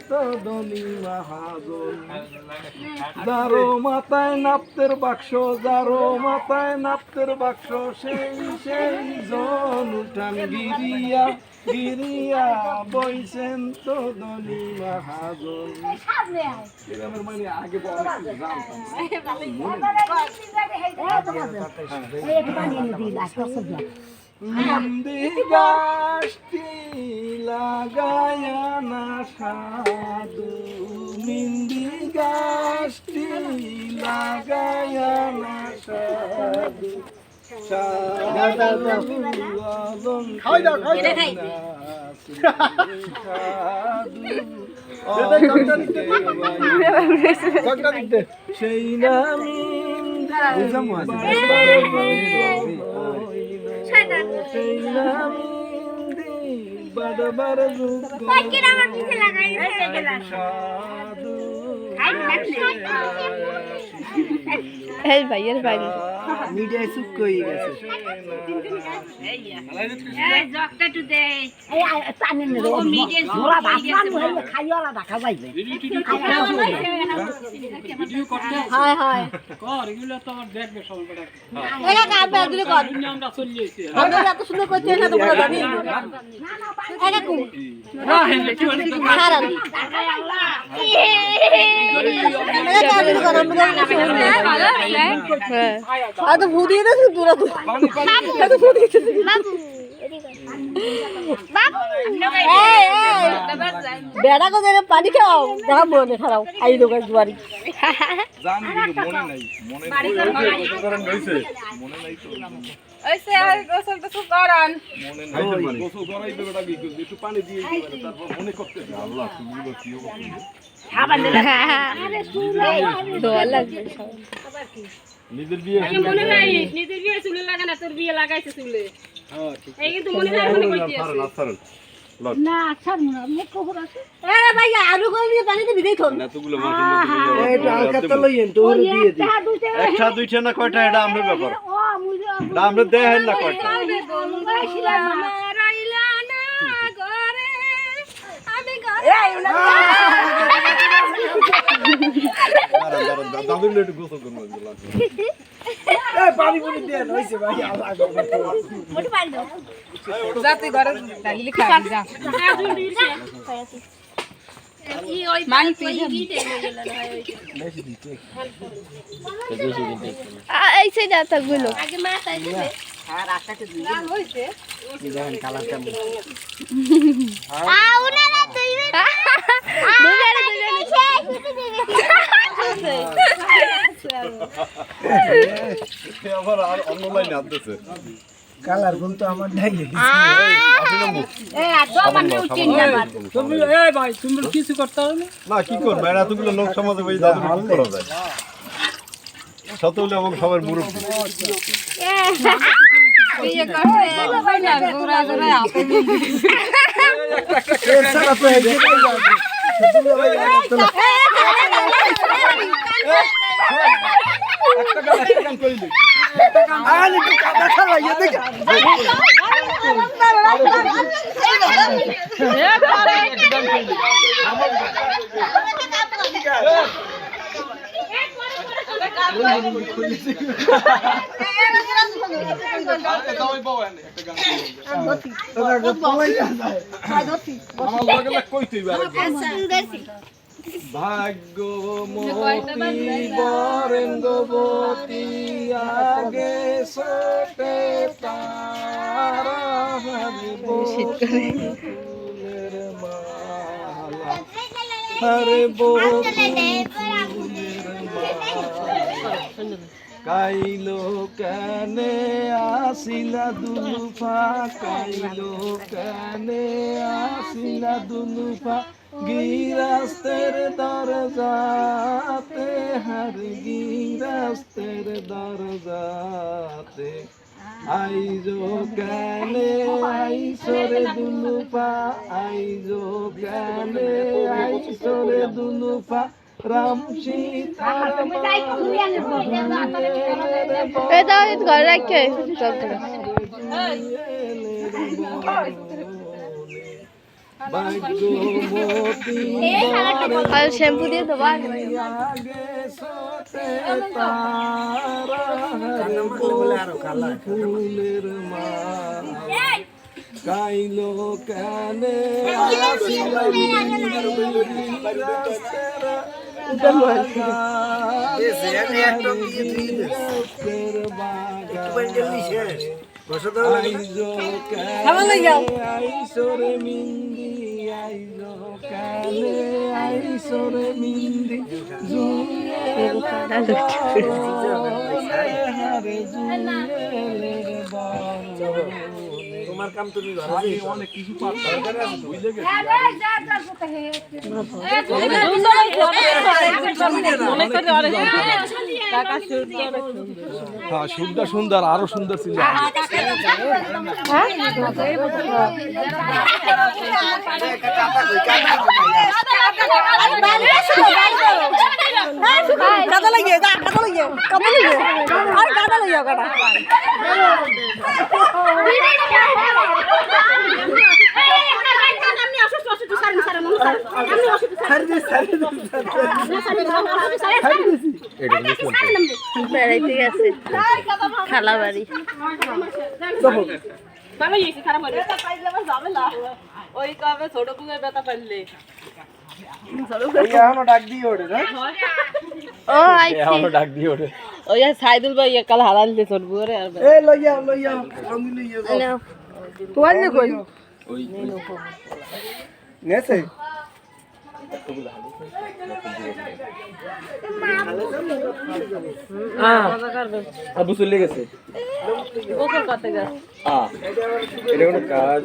তো ধনী মহাজন যারো মাথায় নাপ্তের বাক্স যারো মাথায় নাপ্তের বাক্স সেই জন উঠান গিরিয়া গিরিয়া বইছেন তো ধনী মহাজন এরকমের মানে আগে মিন্দি গাছটি লাগায়া না সাধু মিন্দি গাছটি লাগায়া না সাধু সেই নামি সেই নামি বারবার সাধু এই ভাইয়ের বাড়ি মিডিয়ায় চুপ কই গেছে এই জকটা টু দে এই পানি নে ও মিডিয়া জোড়া বাসমান হইলে খাইওয়ালা দেখা যাইবে ভিডিও করতে হায় হায় কর এগুলো তো আমার দেখবে সবাই বড় একা কাবে দিলে কর আমরা চলে যাইছি আমরা এত সুন্দর করতে না তোমরা জানি একা কো হ্যাঁ হ্যাঁ কি বলছিস সারান একা দিলে কর আমরা হ্যাঁ আর তো ভূত দিয়ে দিস তোরা তো তো ভূত দিয়ে দিস বাবু এই বেড়া কো দেরে পানি খাও দেখা মনে খারাপ আই দোকান দুয়ারি জানি কিন্তু মনে নাই কারণ হইছে মনে নাই তো ওইসে আর গোসল তো করান মনে নাই গোসল করাই দেবে না একটু পানি দিয়ে দিবে তারপর মনে করতে আল্লাহ তুমি বলো কি হবে দোয়া লাগবে নিজের বিয়ে মনে নাই নিজের বিয়ে চুলে লাগা না তোর বিয়ে লাগাইছে চুলে হ্যাঁ ঠিক এই কিন্তু মনে নাই মনে কইতেছে না ছাড় না মুখ খবর আছে এ ভাই আলু করে দিয়ে পানিতে ভিজাই থন এতগুলো মাছের মধ্যে এই তো আলকাতা লইয়েন তো ওরে দিয়ে দিই একটা দুইটা না কয়টা এটা আমরা ব্যাপার ও মুজে না আমরা দেখাই না কয়টা আমার আইলা না ঘরে আমি ঘরে দাদুর একটু গোসল করবো পানি পুনি দেন হইছে ভাই আল্লাহ মোটে পানি দাও যাতে ঘরে ডালি খাবি যা কি ওই মানি তুই কি দেখে গেল বেশি দিতে এই সেই দাতা গুলো আগে মাথায় দিবে আর রাস্তাতে দুই রাগ হইছে দেখেন কালার কেমন আউনারা তুই দুজনে আবার আর অন্য লাইনে আসতেছে কালার গুলো তো আমার নাই এই আর তো মানে উঠিন না তুমি এই ভাই তুমি কিছু করতে হবে না না কি করবে এরা এতগুলো লোক সমাজে ভাই দাদু কি করা যায় শত হলে আমাকে সবার মুরব্বী বিয়ে করতে ভাই না গোরা গোরা আপনি এর সারা তো এই একটা গান কইলি আলি তো কাটা খাওয়া ইয়ে দেখ ভাগ্যমতী বরেন্দ্রবতী আগে সোটে তারা ফুলের মালা হরে ফুলের মালা কাইলো কানে আসিলা দুলুফা কাইলো কানে আসিলা দুলুফা গিরাস্তের দরজাতে হর গিরাস্তের দরজাতে আইজো কানে আইসরে দুলুফা আইজো কানে আইসরে দুলুফা রাম সীতার এই দাও এই ঘরে রাখে চল আর শ্যাম্পু দিয়ে দেবো গাইলো কানে আইসরে মিন্দি আইলো কানে আইসরে মিন্দি তোমার কাম তুমি অনেক কিছু বুঝলে গেছি হ্যাঁ সুন্দর সুন্দর আরো সুন্দর ছিল কাদা লাগিয়ে কাদা লাগিয়ে আর কাদা লাগিয়ে কাটা বেড়াইতে গেছে খালা বাড়ি ভালো হয়েছে খারাপ হলে ওই কবে ছোট পুকুরের ব্যথা পাইলে ডাক দিয়ে ওঠে না ও ডাক দিয়ে ওঠে ওই সাইদুল ভাই কাল হারাল দিয়ে ছোট পুকুরে আর এ লইয়া লইয়া রঙিন লইয়া তোমার নে কই ওই নেছে আবু চলে গেছে গোসল করতে গেছে এটা কোনো কাজ